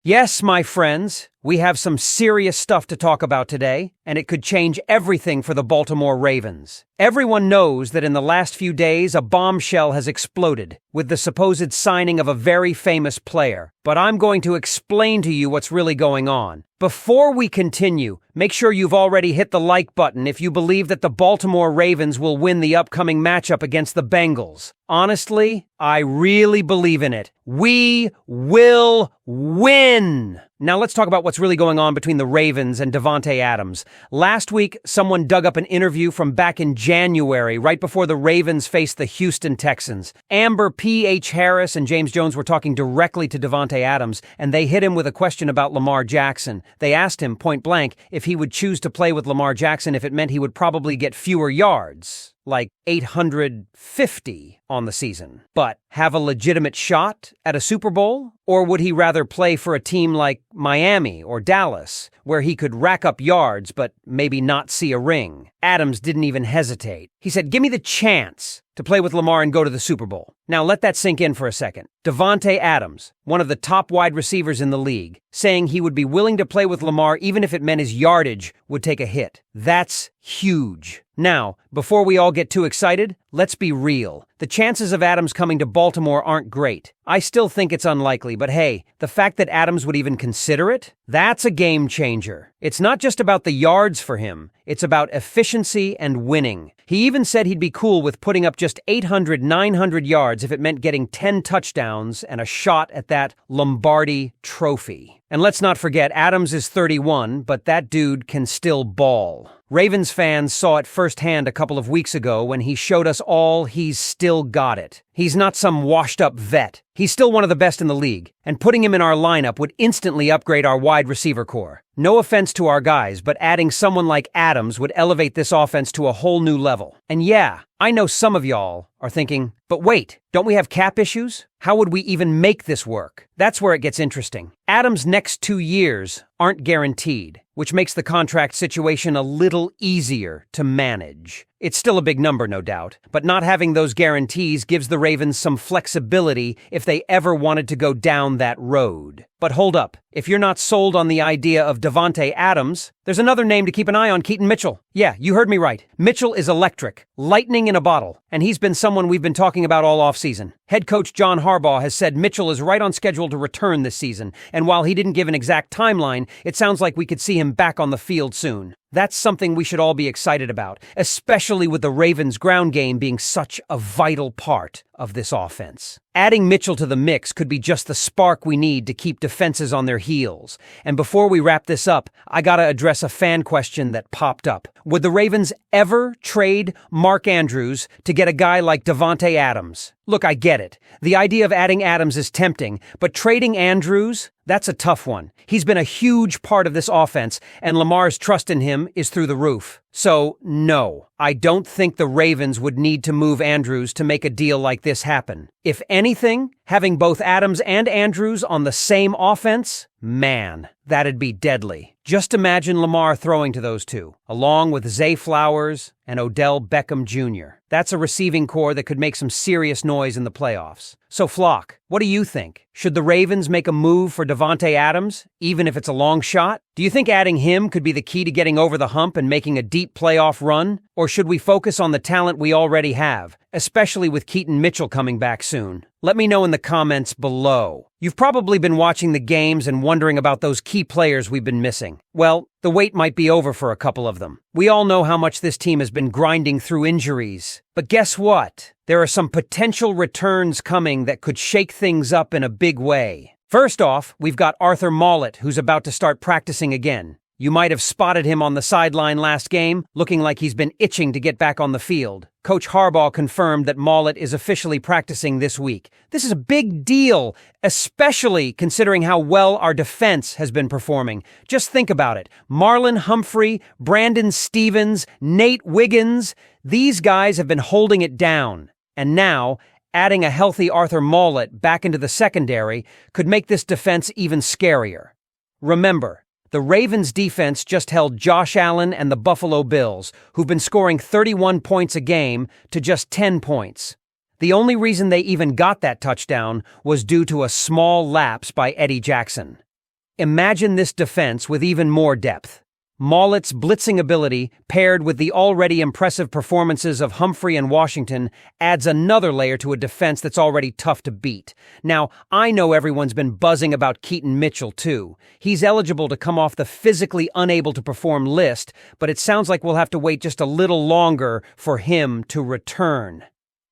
Yes, my friends, we have some serious stuff to talk about today, and it could change everything for the Baltimore Ravens. Everyone knows that in the last few days, a bombshell has exploded with the supposed signing of a very famous player. But I'm going to explain to you what's really going on. Before we continue, make sure you've already hit the like button if you believe that the Baltimore Ravens will win the upcoming matchup against the Bengals. Honestly, I really believe in it. We will win! Now let's talk about what's really going on between the Ravens and Davante Adams. Last week, someone dug up an interview from back in January, right before the Ravens faced the Houston Texans. Amber P.H. Harris and James Jones were talking directly to Davante Adams, and they hit him with a question about Lamar Jackson. They asked him, point blank, if he would choose to play with Lamar Jackson if it meant he would probably get fewer yards, like 850 on the season, but have a legitimate shot at a Super Bowl? Or would he rather play for a team like Miami or Dallas, where he could rack up yards but maybe not see a ring? Adams didn't even hesitate. He said, "Give me the chance to play with Lamar and go to the Super Bowl." Now let that sink in for a second. Davante Adams, one of the top wide receivers in the league, saying he would be willing to play with Lamar even if it meant his yardage would take a hit. That's huge. Now, before we all get too excited, let's be real. The chances of Adams coming to Baltimore aren't great. I still think it's unlikely, but hey, the fact that Adams would even consider it, that's a game changer. It's not just about the yards for him, it's about efficiency and winning. He even said he'd be cool with putting up just 800, 900 yards if it meant getting 10 touchdowns and a shot at that Lombardi trophy. And let's not forget, Adams is 31, but that dude can still ball. Ravens fans saw it firsthand a couple of weeks ago when he showed us all he's still got it. He's not some washed-up vet. He's still one of the best in the league, and putting him in our lineup would instantly upgrade our wide receiver core. No offense to our guys, but adding someone like Adams would elevate this offense to a whole new level. And yeah, I know some of y'all are thinking, but wait, don't we have cap issues? How would we even make this work? That's where it gets interesting. Adams' next 2 years aren't guaranteed, which makes the contract situation a little easier to manage. It's still a big number, no doubt, but not having those guarantees gives the Ravens some flexibility if they ever wanted to go down that road. But hold up, if you're not sold on the idea of Davante Adams, there's another name to keep an eye on, Keaton Mitchell. Yeah, you heard me right. Mitchell is electric, lightning in a bottle, and he's been someone we've been talking about all offseason. Head coach John Harbaugh has said Mitchell is right on schedule to return this season, and while he didn't give an exact timeline, it sounds like we could see him back on the field soon. That's something we should all be excited about, especially with the Ravens' ground game being such a vital part of this offense. Adding Mitchell to the mix could be just the spark we need to keep defenses on their heels. And before we wrap this up, I gotta address a fan question that popped up. Would the Ravens ever trade Mark Andrews to get a guy like Davante Adams? Look, I get it. The idea of adding Adams is tempting, but trading Andrews, that's a tough one. He's been a huge part of this offense, and Lamar's trust in him is through the roof. So, no, I don't think the Ravens would need to move Andrews to make a deal like this happen. If anything, having both Adams and Andrews on the same offense, man, that'd be deadly. Just imagine Lamar throwing to those two, along with Zay Flowers and Odell Beckham Jr. That's a receiving core that could make some serious noise in the playoffs. So, Flock, what do you think? Should the Ravens make a move for Davante Adams, even if it's a long shot? Do you think adding him could be the key to getting over the hump and making a deep playoff run? Or should we focus on the talent we already have, especially with Keaton Mitchell coming back soon? Let me know in the comments below. You've probably been watching the games and wondering about those key players we've been missing. Well, the wait might be over for a couple of them. We all know how much this team has been grinding through injuries. But guess what? There are some potential returns coming that could shake things up in a big way. First off, we've got Arthur Maulet, who's about to start practicing again. You might have spotted him on the sideline last game, looking like he's been itching to get back on the field. Coach Harbaugh confirmed that Maulet is officially practicing this week. This is a big deal, especially considering how well our defense has been performing. Just think about it. Marlon Humphrey, Brandon Stevens, Nate Wiggins, these guys have been holding it down. And now, adding a healthy Arthur Maulet back into the secondary could make this defense even scarier. Remember, the Ravens defense just held Josh Allen and the Buffalo Bills, who've been scoring 31 points a game, to just 10 points. The only reason they even got that touchdown was due to a small lapse by Eddie Jackson. Imagine this defense with even more depth. Mollett's blitzing ability, paired with the already impressive performances of Humphrey and Washington, adds another layer to a defense that's already tough to beat. Now, I know everyone's been buzzing about Keaton Mitchell, too. He's eligible to come off the physically unable to perform list, but it sounds like we'll have to wait just a little longer for him to return.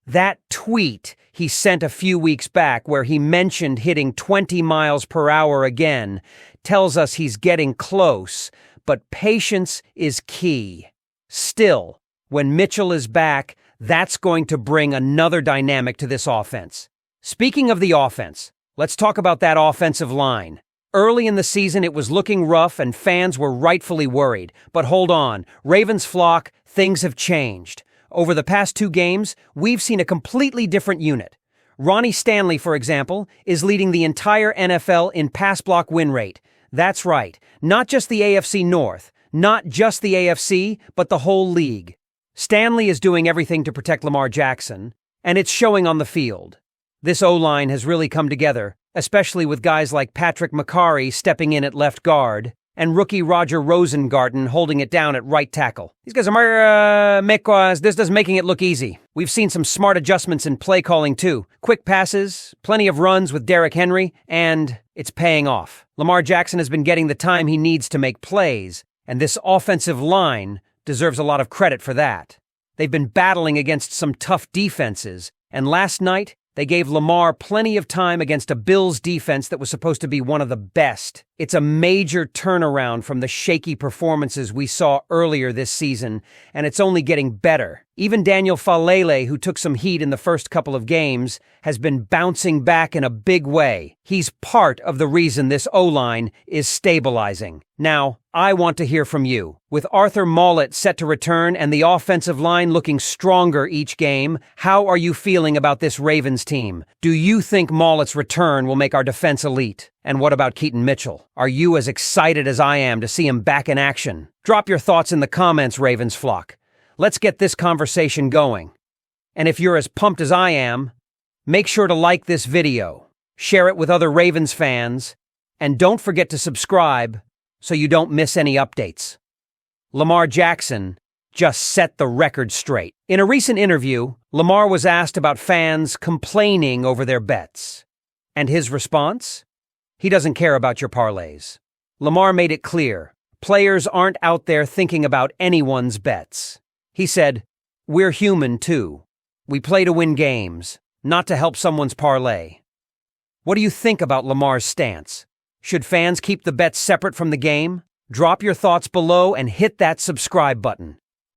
That tweet he sent a few weeks back where he mentioned hitting 20 miles per hour again tells us he's getting close, but patience is key. Still, when Mitchell is back, that's going to bring another dynamic to this offense. Speaking of the offense, let's talk about that offensive line. Early in the season, it was looking rough and fans were rightfully worried. But hold on, Ravens flock, things have changed. Over the past 2 games, we've seen a completely different unit. Ronnie Stanley, for example, is leading the entire NFL in pass block win rate. That's right, not just the AFC North, not just the AFC, but the whole league. Stanley is doing everything to protect Lamar Jackson, and it's showing on the field. This O-line has really come together, especially with guys like Patrick McCarry stepping in at left guard, and rookie Roger Rosengarten holding it down at right tackle. These guys are making it look easy. We've seen some smart adjustments in play calling too. Quick passes, plenty of runs with Derrick Henry, and it's paying off. Lamar Jackson has been getting the time he needs to make plays, and this offensive line deserves a lot of credit for that. They've been battling against some tough defenses, and last night they gave Lamar plenty of time against a Bills defense that was supposed to be one of the best. It's a major turnaround from the shaky performances we saw earlier this season, and it's only getting better. Even Daniel Falele, who took some heat in the first couple of games, has been bouncing back in a big way. He's part of the reason this O-line is stabilizing. Now, I want to hear from you. With Arthur Mollett set to return and the offensive line looking stronger each game, how are you feeling about this Ravens team? Do you think Mollett's return will make our defense elite? And what about Keaton Mitchell? Are you as excited as I am to see him back in action? Drop your thoughts in the comments, Ravens flock. Let's get this conversation going. And if you're as pumped as I am, make sure to like this video, share it with other Ravens fans, and don't forget to subscribe so you don't miss any updates. Lamar Jackson just set the record straight. In a recent interview, Lamar was asked about fans complaining over their bets. And his response? He doesn't care about your parlays. Lamar made it clear, players aren't out there thinking about anyone's bets. He said, "We're human too. We play to win games, not to help someone's parlay." What do you think about Lamar's stance? Should fans keep the bets separate from the game? Drop your thoughts below and hit that subscribe button.